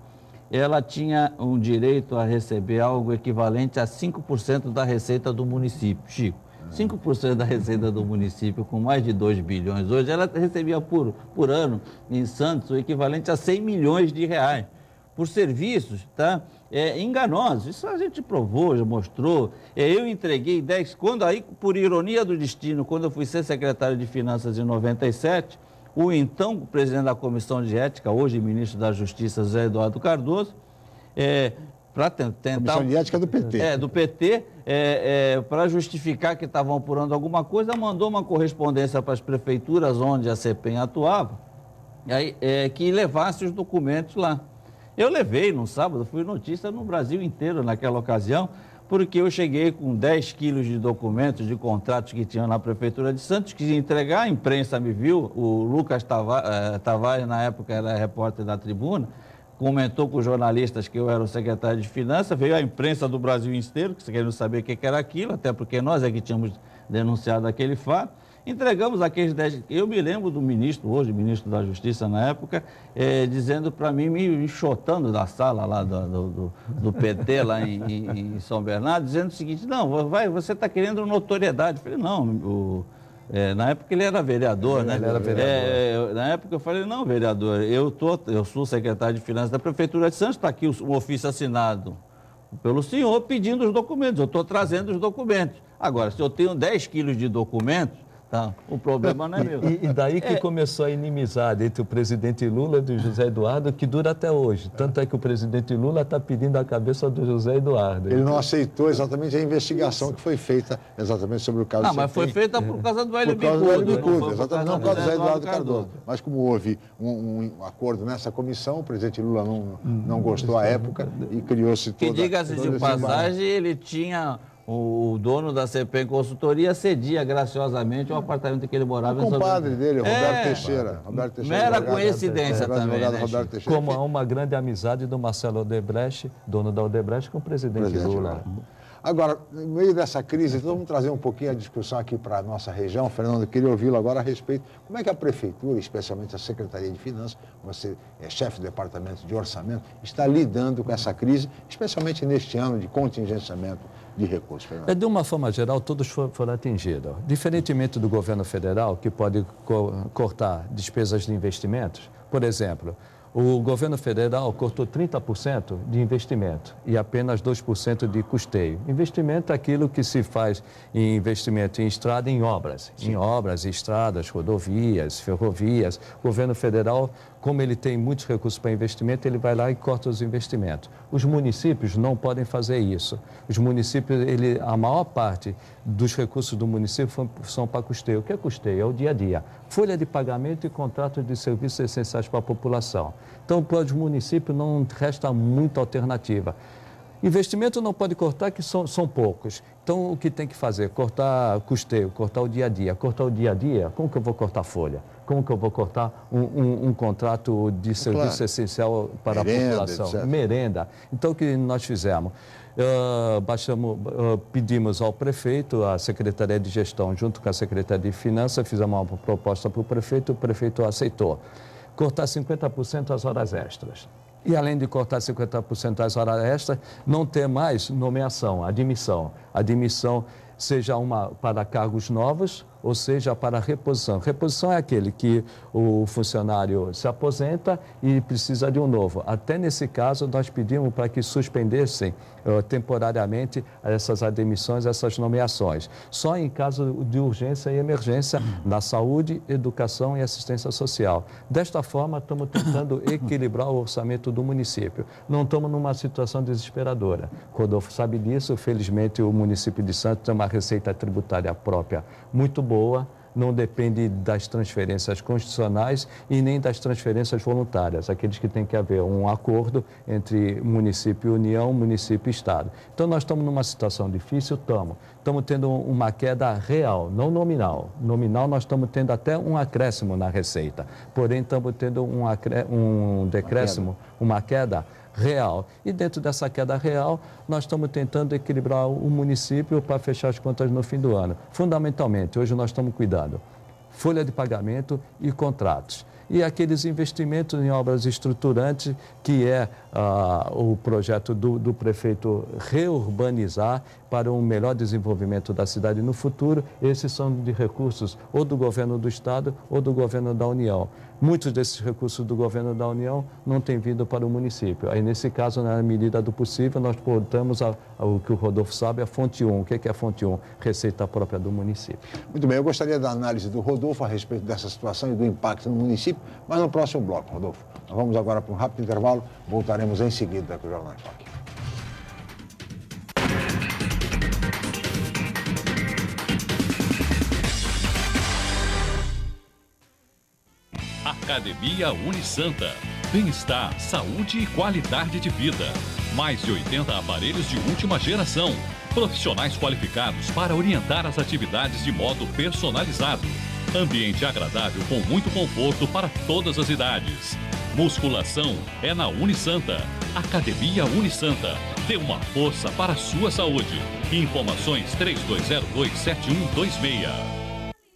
ela tinha um direito a receber algo equivalente a 5% da receita do município. Chico, 5% da receita do município, com mais de 2 bilhões hoje, ela recebia por ano em Santos o equivalente a 100 milhões de reais por serviços, tá? Enganosos. Isso a gente provou, já mostrou. Eu entreguei 10, por ironia do destino, quando eu fui ser secretário de Finanças em 97, o então presidente da Comissão de Ética, hoje ministro da Justiça, José Eduardo Cardoso, para tentar... Comissão de Ética do PT. Do PT, para justificar que estavam apurando alguma coisa, mandou uma correspondência para as prefeituras onde a CPEM atuava, que levasse os documentos lá. Eu levei no sábado, fui notícia no Brasil inteiro naquela ocasião, porque eu cheguei com 10 quilos de documentos, de contratos que tinham na Prefeitura de Santos, quis entregar, a imprensa me viu, o Lucas Tavares, na época era repórter da Tribuna, comentou com os jornalistas que eu era o secretário de Finanças, veio a imprensa do Brasil inteiro, que querendo saber o que era aquilo, até porque nós é que tínhamos denunciado aquele fato. Entregamos aqueles 10... Eu me lembro do ministro, hoje, ministro da Justiça na época, dizendo para mim, me enxotando da sala lá do PT, lá em São Bernardo, dizendo o seguinte, não, você está querendo notoriedade. Eu falei, não, na época ele era vereador, né? Ele era vereador. Na época eu falei, não, vereador, eu sou secretário de Finanças da Prefeitura de Santos, está aqui o ofício assinado pelo senhor pedindo os documentos, eu estou trazendo os documentos. Agora, se eu tenho 10 quilos de documentos, o problema não é meu. E daí que começou a inimizade entre o presidente Lula e do José Eduardo, que dura até hoje. Tanto é que o presidente Lula está pedindo a cabeça do José Eduardo. Ele não aceitou exatamente a investigação que foi feita exatamente sobre o caso. Não, mas foi feita por causa do Hélio Bicudo. Exatamente, não por causa do José Eduardo Cardoso. Mas como houve um acordo nessa comissão, o presidente Lula não gostou à época e criou-se toda... Que diga-se de passagem, ele tinha... O dono da CPEM Consultoria cedia graciosamente o apartamento que ele morava. O compadre dele, Roberto Teixeira. Mera coincidência também, né, como há uma grande amizade do Marcelo Odebrecht, dono da Odebrecht, com o presidente Lula. Agora, no meio dessa crise, então, vamos trazer um pouquinho a discussão aqui para a nossa região. Fernando, eu queria ouvi-lo agora a respeito. Como é que a Prefeitura, especialmente a Secretaria de Finanças, você é chefe do Departamento de Orçamento, está lidando com essa crise, especialmente neste ano de contingenciamento de recursos, Fernando? De uma forma geral, todos foram atingidos. Diferentemente do governo federal, que pode cortar despesas de investimentos, por exemplo, o governo federal cortou 30% de investimento e apenas 2% de custeio. Investimento é aquilo que se faz em investimento em estrada e em obras. Sim. Em obras, estradas, rodovias, ferrovias. O governo federal como ele tem muitos recursos para investimento, ele vai lá e corta os investimentos. Os municípios não podem fazer isso. Os municípios, a maior parte dos recursos do município são para custeio. O que é custeio? É o dia a dia. Folha de pagamento e contratos de serviços essenciais para a população. Então, para os municípios não resta muita alternativa. Investimento não pode cortar, que são poucos. Então, o que tem que fazer? Cortar custeio, cortar o dia a dia. Cortar o dia a dia, como que eu vou cortar folha? Como que eu vou cortar um contrato de serviço essencial para a população? Etc. Merenda. Então, o que nós fizemos? Pedimos ao prefeito, à Secretaria de Gestão, junto com a Secretaria de Finanças, fizemos uma proposta para o prefeito aceitou. Cortar 50% das horas extras. E, além de cortar 50% das horas extras, não ter mais nomeação, admissão. Admissão seja uma para cargos novos ou seja para reposição. Reposição é aquele que o funcionário se aposenta e precisa de um novo. Até nesse caso, nós pedimos para que suspendessem temporariamente essas admissões, essas nomeações. Só em caso de urgência e emergência na saúde, educação e assistência social. Desta forma, estamos tentando equilibrar o orçamento do município. Não estamos numa situação desesperadora. Rodolfo sabe disso. Felizmente, o município de Santos tem uma receita tributária própria muito boa, não depende das transferências constitucionais e nem das transferências voluntárias, aqueles que tem que haver um acordo entre município e União, município e Estado. Então, nós estamos numa situação difícil, estamos tendo uma queda real, não nominal. Nominal, nós estamos tendo até um acréscimo na receita, porém, estamos tendo um decréscimo, uma queda real. E dentro dessa queda real, nós estamos tentando equilibrar o município para fechar as contas no fim do ano. Fundamentalmente, hoje nós estamos cuidando folha de pagamento e contratos. E aqueles investimentos em obras estruturantes, que é o projeto do prefeito reurbanizar para um melhor desenvolvimento da cidade no futuro. Esses são de recursos ou do governo do Estado ou do governo da União. Muitos desses recursos do governo da União não têm vindo para o município. Aí, nesse caso, na medida do possível, nós portamos o que o Rodolfo sabe, a fonte 1. O que é a fonte 1? Receita própria do município. Muito bem, eu gostaria da análise do Rodolfo a respeito dessa situação e do impacto no município, mas no próximo bloco, Rodolfo. Nós vamos agora para um rápido intervalo, voltaremos em seguida com o Jornal em Foque. Academia Unisanta. Bem-estar, saúde e qualidade de vida. Mais de 80 aparelhos de última geração. Profissionais qualificados para orientar as atividades de modo personalizado. Ambiente agradável com muito conforto para todas as idades. Musculação é na Unisanta. Academia Unisanta. Dê uma força para a sua saúde. Informações 3202-7126.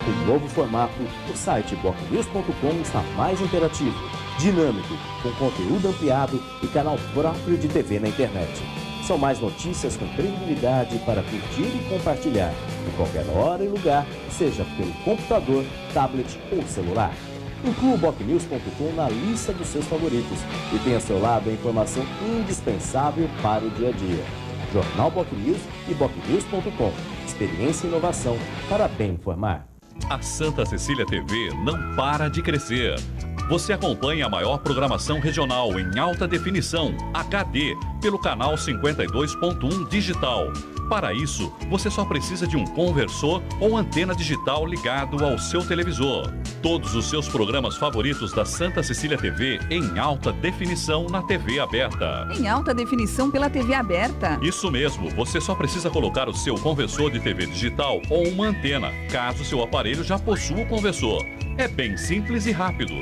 O novo formato, o site bocnews.com está mais interativo, dinâmico, com conteúdo ampliado e canal próprio de TV na internet. São mais notícias com credibilidade para curtir e compartilhar, em qualquer hora e lugar, seja pelo computador, tablet ou celular. Inclua o bocnews.com na lista dos seus favoritos e tenha ao seu lado a informação indispensável para o dia a dia. Jornal Bocnews e bocnews.com. Experiência e inovação para bem informar. A Santa Cecília TV não para de crescer. Você acompanha a maior programação regional em alta definição, HD, pelo canal 52.1 digital. Para isso, você só precisa de um conversor ou antena digital ligado ao seu televisor. Todos os seus programas favoritos da Santa Cecília TV em alta definição na TV aberta. Em alta definição pela TV aberta? Isso mesmo, você só precisa colocar o seu conversor de TV digital ou uma antena, caso seu aparelho já possua o conversor. É bem simples e rápido.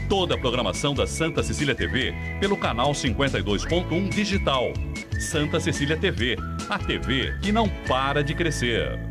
Toda a programação da Santa Cecília TV pelo canal 52.1 digital. Santa Cecília TV, a TV que não para de crescer.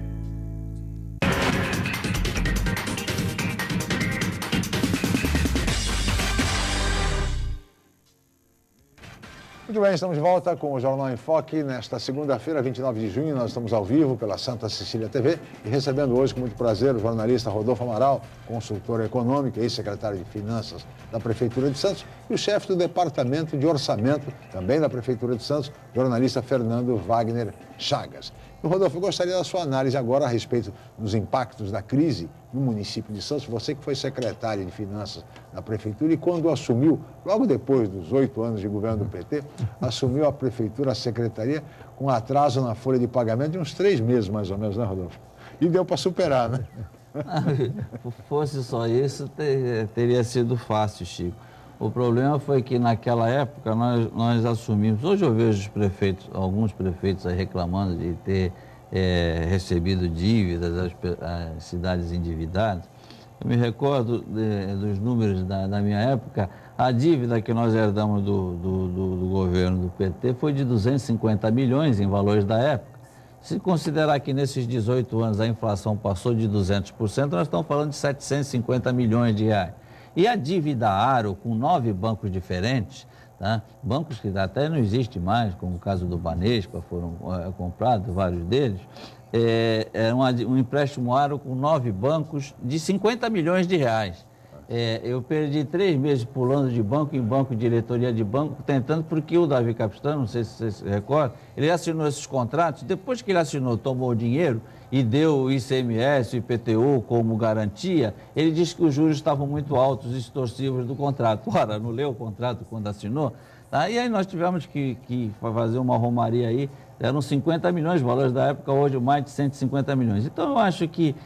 Muito bem, estamos de volta com o Jornal em Foque. Nesta segunda-feira, 29 de junho, nós estamos ao vivo pela Santa Cecília TV e recebendo hoje com muito prazer o jornalista Rodolfo Amaral, consultor econômico e ex-secretário de Finanças da Prefeitura de Santos, e o chefe do Departamento de Orçamento, também da Prefeitura de Santos, jornalista Fernando Wagner Chagas. E, Rodolfo, eu gostaria da sua análise agora a respeito dos impactos da crise no município de Santos. Você que foi secretário de Finanças da Prefeitura e quando assumiu, logo depois dos 8 anos de governo do PT, assumiu a Prefeitura, a Secretaria, com atraso na folha de pagamento de uns 3 meses, mais ou menos, né, Rodolfo? E deu para superar, né? Fosse só isso, teria sido fácil, Chico. O problema foi que naquela época nós assumimos. Hoje eu vejo os prefeitos, alguns prefeitos aí reclamando de ter recebido dívidas, as cidades endividadas. Eu me recordo dos números da minha época. A dívida que nós herdamos do governo do PT foi de 250 milhões em valores da época. Se considerar que nesses 18 anos a inflação passou de 200%, nós estamos falando de 750 milhões de reais. E a dívida Aro, com 9 bancos diferentes, tá? Bancos que até não existem mais, como o caso do Banespa, foram comprados vários deles, um empréstimo Aro com 9 bancos de 50 milhões de reais. Eu perdi 3 meses pulando de banco em banco, diretoria de banco, tentando, porque o Davi Capistrano, não sei se você se recorda, ele assinou esses contratos, depois que ele assinou, tomou o dinheiro e deu o ICMS, o IPTU como garantia, ele disse que os juros estavam muito altos e extorsivos do contrato. Ora, não leu o contrato quando assinou? Tá? E aí nós tivemos que fazer uma romaria aí, eram 50 milhões, valores da época, hoje mais de 150 milhões. Então eu acho que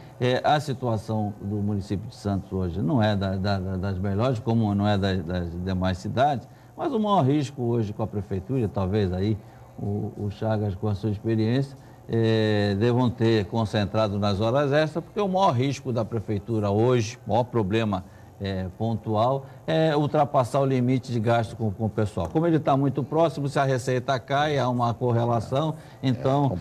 a situação do município de Santos hoje não é das melhores, como não é das demais cidades, mas o maior risco hoje com a prefeitura, talvez aí o Chagas com a sua experiência, devam ter concentrado nas horas extras, porque o maior risco da prefeitura hoje, o maior problema pontual, é ultrapassar o limite de gasto com o pessoal. Como ele está muito próximo, se a receita cai, há uma correlação, então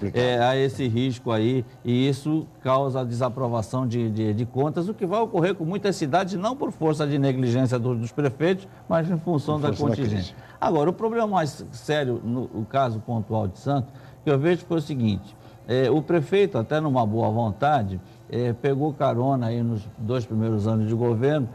há esse risco aí, e isso causa a desaprovação de contas, o que vai ocorrer com muitas cidades, não por força de negligência dos prefeitos, mas em função da contingência. Agora, o problema mais sério, no caso pontual de Santos, que eu vejo foi o seguinte: o prefeito, até numa boa vontade, pegou carona aí nos 2 primeiros anos de governo,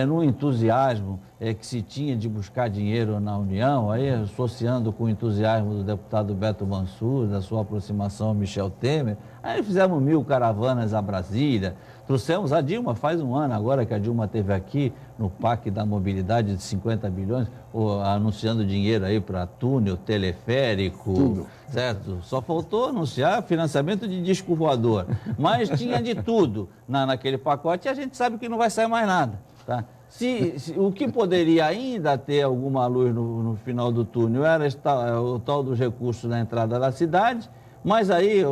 no entusiasmo que se tinha de buscar dinheiro na União, aí associando com o entusiasmo do deputado Beto Mansur, da sua aproximação ao Michel Temer. Aí fizemos 1000 caravanas a Brasília, trouxemos a Dilma, faz um ano agora que a Dilma esteve aqui no PAC da mobilidade de 50 bilhões, anunciando dinheiro aí para túnel, teleférico, tudo. Certo? Só faltou anunciar financiamento de disco voador, mas tinha de tudo naquele pacote e a gente sabe que não vai sair mais nada, tá? O que poderia ainda ter alguma luz no final do túnel era o tal dos recursos na entrada da cidade, mas aí,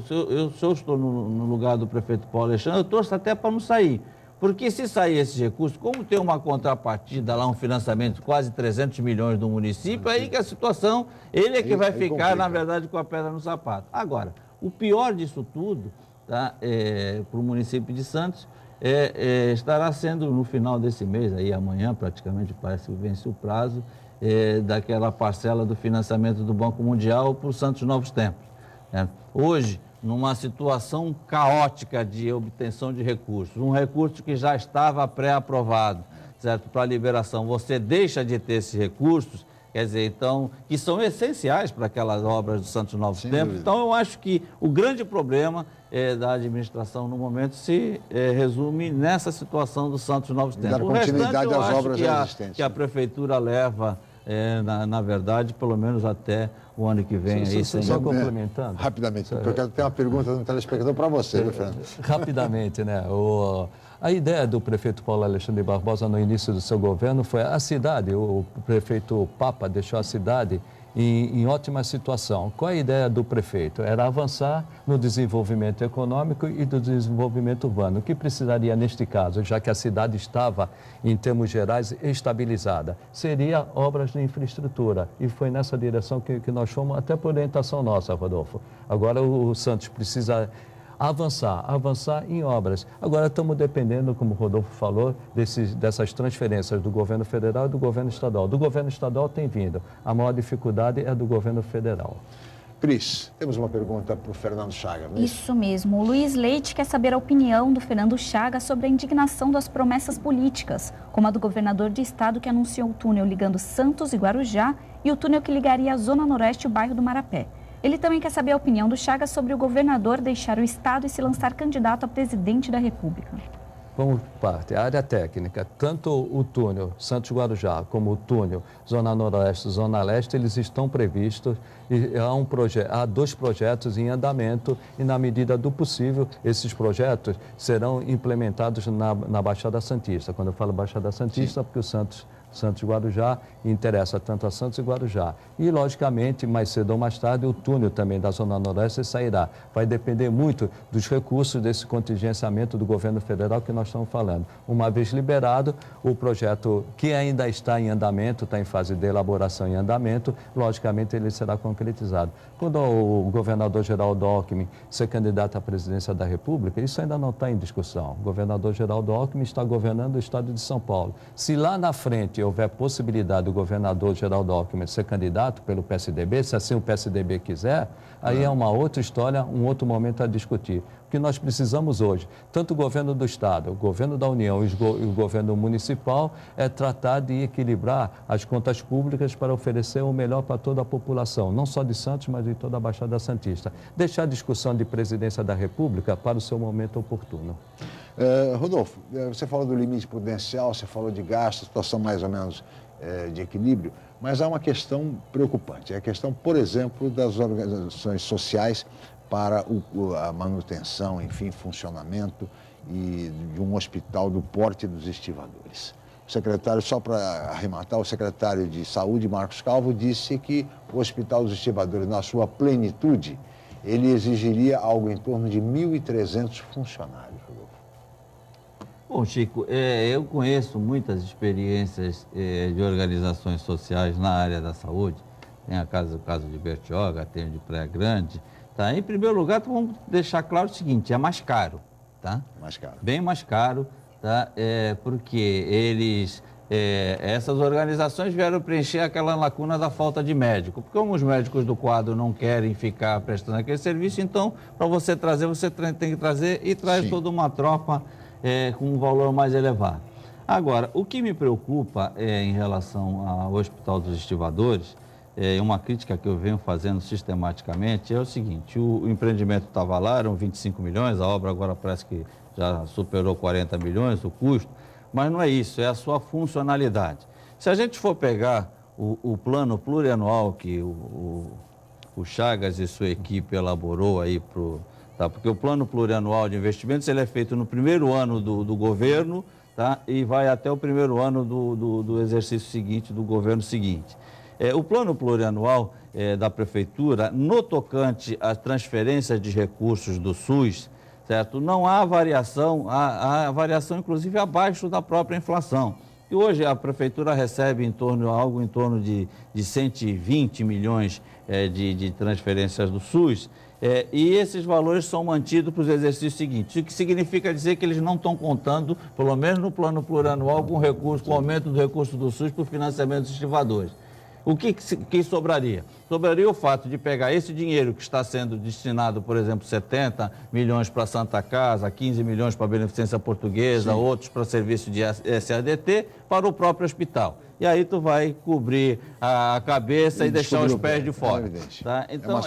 se eu estou no lugar do prefeito Paulo Alexandre, eu torço até para não sair. Porque se sair esses recursos, como tem uma contrapartida lá, um financiamento de quase 300 milhões do município, aí que a situação, ele é que vai ficar, complica, na verdade, com a pedra no sapato. Agora, o pior disso tudo, tá, para o município de Santos, estará sendo no final desse mês, aí amanhã praticamente parece que vence o prazo, daquela parcela do financiamento do Banco Mundial para o Santos Novos Tempos. Hoje, numa situação caótica de obtenção de recursos, um recurso que já estava pré-aprovado, certo, para liberação, você deixa de ter esses recursos, quer dizer, então, que são essenciais para aquelas obras do Santos Novos Tempos. Então, eu acho que o grande problema da administração no momento se resume nessa situação do Santos Novos Tempos. Dar continuidade às obras existentes. Que a prefeitura leva, na verdade, pelo menos até o ano que vem. Só complementando. Rapidamente, porque eu quero ter uma pergunta do telespectador para você, viu, Fernando? Rapidamente, né? A ideia do prefeito Paulo Alexandre Barbosa no início do seu governo foi a cidade, o prefeito Papa deixou a cidade em ótima situação. Qual é a ideia do prefeito? Era avançar no desenvolvimento econômico e do desenvolvimento urbano. O que precisaria neste caso, já que a cidade estava, em termos gerais, estabilizada? Seria obras de infraestrutura. E foi nessa direção que nós fomos, até por orientação nossa, Rodolfo. Agora o Santos precisa avançar em obras. Agora estamos dependendo, como o Rodolfo falou, dessas transferências do governo federal e do governo estadual. Do governo estadual tem vindo. A maior dificuldade é do governo federal. Cris, temos uma pergunta para o Fernando Chagas. Isso mesmo. O Luiz Leite quer saber a opinião do Fernando Chagas sobre a indignação das promessas políticas, como a do governador de estado que anunciou o túnel ligando Santos e Guarujá e o túnel que ligaria a Zona Noroeste e o bairro do Marapé. Ele também quer saber a opinião do Chagas sobre o governador deixar o estado e se lançar candidato a presidente da República. Vamos por parte. A área técnica, tanto o túnel Santos-Guarujá como o túnel Zona Noroeste e Zona Leste, eles estão previstos e há 2 projetos em andamento e, na medida do possível, esses projetos serão implementados na Baixada Santista. Quando eu falo Baixada Santista, porque o Santos-Guarujá interessa tanto a Santos e Guarujá. E, logicamente, mais cedo ou mais tarde, o túnel também da Zona Noroeste sairá. Vai depender muito dos recursos desse contingenciamento do governo federal que nós estamos falando. Uma vez liberado, o projeto que ainda está em andamento, está em fase de elaboração em andamento, logicamente ele será concretizado. Quando o governador Geraldo Alckmin ser candidato à presidência da República, isso ainda não está em discussão. O governador Geraldo Alckmin está governando o estado de São Paulo. Se lá na frente houver possibilidade do governador Geraldo Alckmin ser candidato pelo PSDB, se assim o PSDB quiser, aí é uma outra história, um outro momento a discutir. O que nós precisamos hoje, tanto o governo do Estado, o governo da União e o governo municipal, é tratar de equilibrar as contas públicas para oferecer o melhor para toda a população, não só de Santos, mas de toda a Baixada Santista. Deixar a discussão de presidência da República para o seu momento oportuno. Rodolfo, você falou do limite prudencial, você falou de gasto, situação mais ou menos de equilíbrio, mas há uma questão preocupante. É a questão, por exemplo, das organizações sociais para a manutenção, enfim, funcionamento de um hospital do porte dos estivadores. O secretário, só para arrematar, o secretário de Saúde, Marcos Calvo, disse que o Hospital dos Estivadores, na sua plenitude, ele exigiria algo em torno de 1.300 funcionários. Bom, Chico, eu conheço muitas experiências de organizações sociais na área da saúde. Tem o caso de Bertioga, tem o de Praia Grande. Tá? Em primeiro lugar, vamos deixar claro o seguinte, é mais caro, tá? Mais caro. Bem mais caro, tá? Porque essas organizações vieram preencher aquela lacuna da falta de médico. Porque como os médicos do quadro não querem ficar prestando aquele serviço, então, para você trazer, você tem que trazer e traz toda uma tropa com um valor mais elevado. Agora, o que me preocupa em relação ao Hospital dos Estivadores, uma crítica que eu venho fazendo sistematicamente, é o seguinte, o empreendimento estava lá, eram 25 milhões, a obra agora parece que já superou 40 milhões, o custo, mas não é isso, é a sua funcionalidade. Se a gente for pegar o plano plurianual que o Chagas e sua equipe elaborou aí porque o plano plurianual de investimentos ele é feito no primeiro ano do governo, tá? E vai até o primeiro ano do exercício seguinte, do governo seguinte. O plano plurianual da Prefeitura, no tocante às transferências de recursos do SUS, certo? Não há variação, há variação inclusive abaixo da própria inflação. E hoje a Prefeitura recebe algo em torno de 120 milhões de transferências do SUS, e esses valores são mantidos para os exercícios seguintes, o que significa dizer que eles não estão contando, pelo menos no plano plurianual, com o aumento do recurso do SUS para o financiamento dos estivadores. O que sobraria? Sobraria o fato de pegar esse dinheiro que está sendo destinado, por exemplo, 70 milhões para a Santa Casa, 15 milhões para a Beneficência Portuguesa, outros para serviço de SADT, para o próprio hospital. E aí tu vai cobrir a cabeça e deixar os pés de fora. Tá? Então,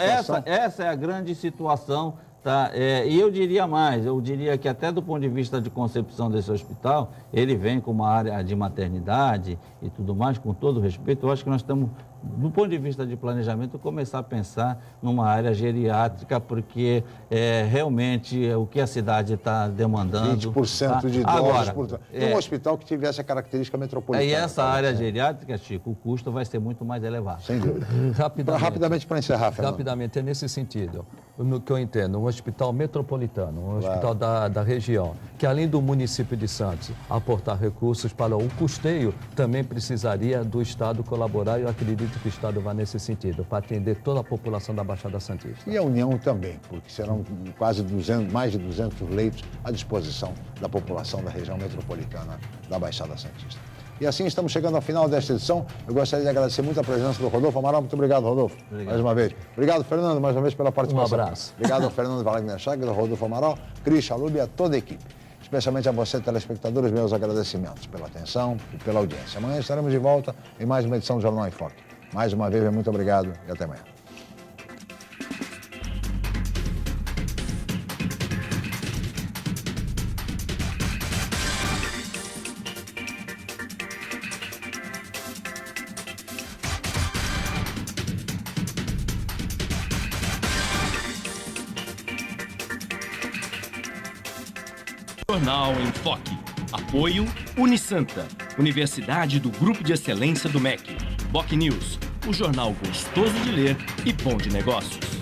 essa é a grande situação. Tá? E eu diria mais, eu diria que até do ponto de vista de concepção desse hospital, ele vem com uma área de maternidade e tudo mais, com todo respeito, eu acho que nós estamos, do ponto de vista de planejamento, começar a pensar numa área geriátrica, porque realmente o que a cidade está demandando... 20% de idosos um hospital que tivesse a característica metropolitana. E essa área geriátrica, Chico, o custo vai ser muito mais elevado. Sem dúvida. Rapidamente para encerrar, Fernando. Rapidamente, é nesse sentido, no que eu entendo, um hospital metropolitano, um hospital da região, que além do município de Santos aportar recursos para o custeio, também precisaria do Estado colaborar, e eu acredito que o Estado vai nesse sentido, para atender toda a população da Baixada Santista. E a União também, porque serão quase mais de 200 leitos à disposição da população da região metropolitana da Baixada Santista. E assim estamos chegando ao final desta edição. Eu gostaria de agradecer muito a presença do Rodolfo Amaral. Muito obrigado, Rodolfo. Mais uma vez. Obrigado, Fernando, mais uma vez pela participação. Um abraço. Obrigado ao Fernando Wagner Chagas, ao Rodolfo Amaral, Cris Chalub e a toda a equipe. Especialmente a você, telespectadores, meus agradecimentos pela atenção e pela audiência. Amanhã estaremos de volta em mais uma edição do Jornal em Foque. Mais uma vez, muito obrigado e até amanhã. Jornal em Foque. Apoio Unisanta, Universidade do Grupo de Excelência do MEC. BocNews, o jornal gostoso de ler e bom de negócios.